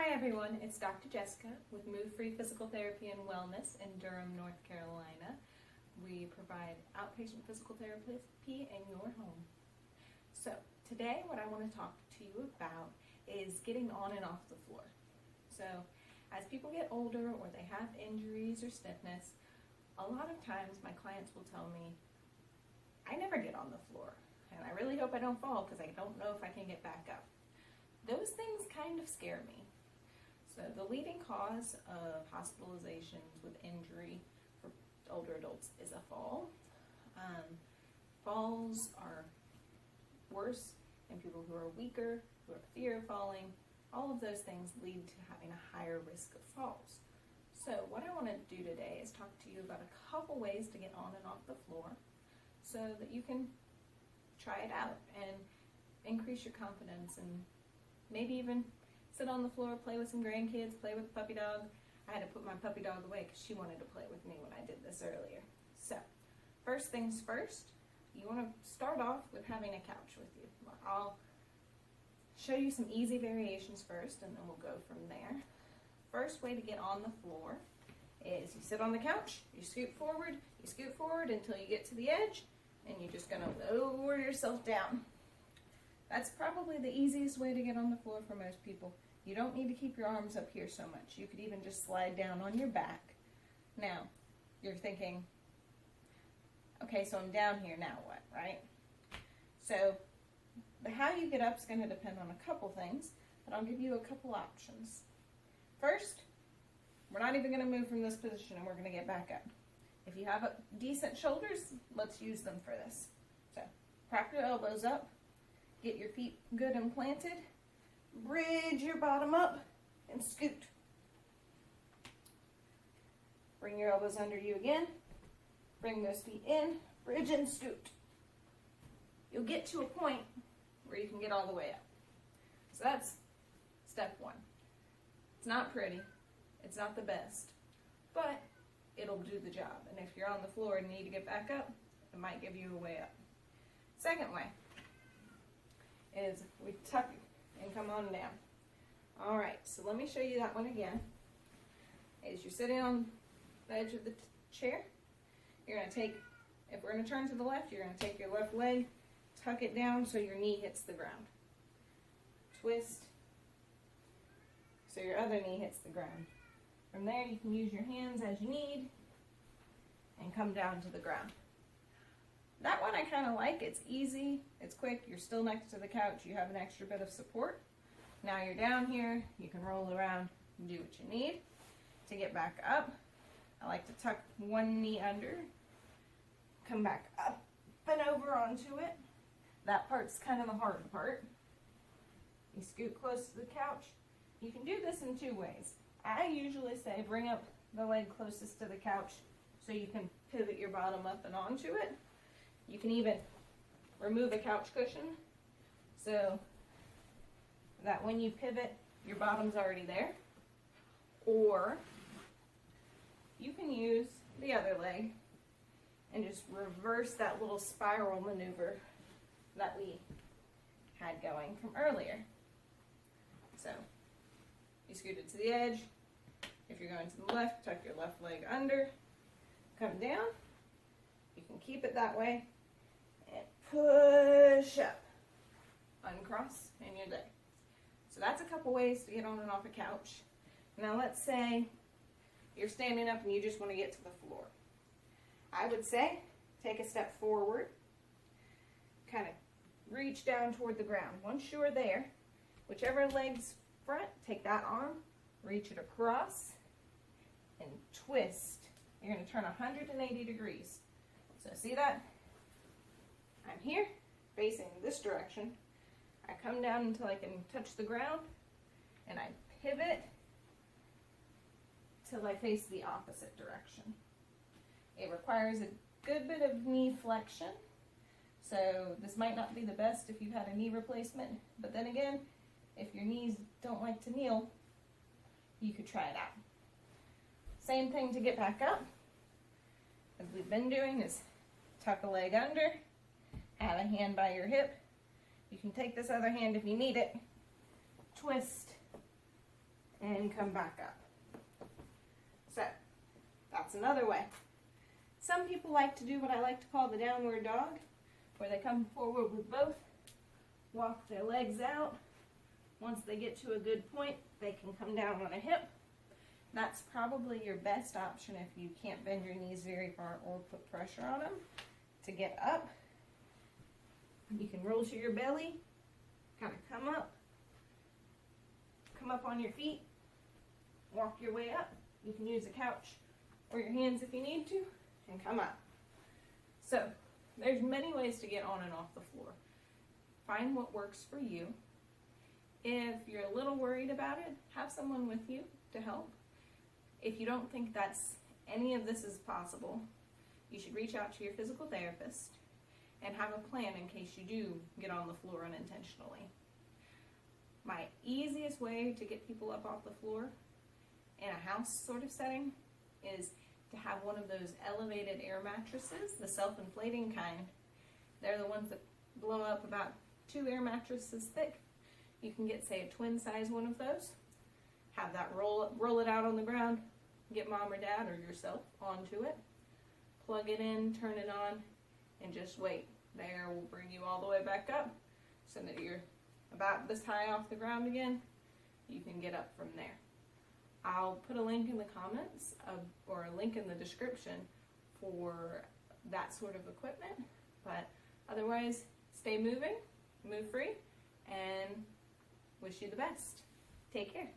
Hi everyone, it's Dr. Jessica with Move Free Physical Therapy and Wellness in Durham, North Carolina. We provide outpatient physical therapy in your home. So today what I want to talk to you about is getting on and off the floor. So as people get older or they have injuries or stiffness, a lot of times my clients will tell me, I never get on the floor and I really hope I don't fall because I don't know if I can get back up. Those things kind of scare me. So the leading cause of hospitalizations with injury for older adults is a fall. Falls are worse in people who are weaker, who have fear of falling. All of those things lead to having a higher risk of falls. So what I want to do today is talk to you about a couple ways to get on and off the floor so that you can try it out and increase your confidence and maybe even sit on the floor, play with some grandkids, play with the puppy dog. I had to put my puppy dog away because she wanted to play with me when I did this earlier. So, first things first, you want to start off with having a couch with you. I'll show you some easy variations first and then we'll go from there. First way to get on the floor is you sit on the couch, you scoot forward until you get to the edge, and you're just going to lower yourself down. That's probably the easiest way to get on the floor for most people. You don't need to keep your arms up here so much. You could even just slide down on your back. Now, you're thinking, okay, so I'm down here, now what, right? So, how you get up is going to depend on a couple things, but I'll give you a couple options. First, we're not even going to move from this position and we're going to get back up. If you have decent shoulders, let's use them for this. So, prop your elbows up. Get your feet good and planted. Bridge your bottom up and scoot. Bring your elbows under you again. Bring those feet in. Bridge and scoot. You'll get to a point where you can get all the way up. So that's step one. It's not pretty. It's not the best. But it'll do the job. And if you're on the floor and need to get back up, it might give you a way up. Second way is we tuck and come on down. Alright, so let me show you that one again. As you're sitting on the edge of the chair, you're going to take, if we're going to turn to the left, you're going to take your left leg, tuck it down so your knee hits the ground. Twist so your other knee hits the ground. From there you can use your hands as you need and come down to the ground. That one I kind of like. It's easy, it's quick, you're still next to the couch, you have an extra bit of support. Now you're down here, you can roll around and do what you need. To get back up, I like to tuck one knee under, come back up and over onto it. That part's kind of the hard part. You scoot close to the couch. You can do this in two ways. I usually say bring up the leg closest to the couch so you can pivot your bottom up and onto it. You can even remove a couch cushion so that when you pivot, your bottom's already there. Or you can use the other leg and just reverse that little spiral maneuver that we had going from earlier. So you scoot it to the edge. If you're going to the left, tuck your left leg under, come down. You can keep it that way. And push up, uncross, and you're there. So that's a couple ways to get on and off a couch. Now let's say you're standing up and you just want to get to the floor. I would say take a step forward, kind of reach down toward the ground. Once you're there, whichever leg's front, take that arm, reach it across, and twist. You're going to turn 180 degrees. So see that? I'm here, facing this direction. I come down until I can touch the ground, and I pivot till I face the opposite direction. It requires a good bit of knee flexion, so this might not be the best if you've had a knee replacement, but then again, if your knees don't like to kneel, you could try it out. Same thing to get back up, as we've been doing, is tuck a leg under, have a hand by your hip. You can take this other hand if you need it, twist, and come back up. So that's another way. Some people like to do what I like to call the downward dog, where they come forward with both, walk their legs out. Once they get to a good point, they can come down on a hip. That's probably your best option if you can't bend your knees very far or put pressure on them to get up. You can roll to your belly, kind of come up on your feet, walk your way up. You can use a couch or your hands if you need to, and come up. So there's many ways to get on and off the floor. Find what works for you. If you're a little worried about it, have someone with you to help. If you don't think any of this is possible, you should reach out to your physical therapist and have a plan in case you do get on the floor unintentionally. My easiest way to get people up off the floor in a house sort of setting is to have one of those elevated air mattresses, the self-inflating kind. They're the ones that blow up about 2 air mattresses thick. You can get, say, a twin size one of those. Have that roll it out on the ground. Get mom or dad or yourself onto it. Plug it in, turn it on, and just wait. There will bring you all the way back up so that you're about this high off the ground again. You can get up from there. I'll put a link in the comments or a link in the description for that sort of equipment. But otherwise, stay moving, move free, and wish you the best. Take care.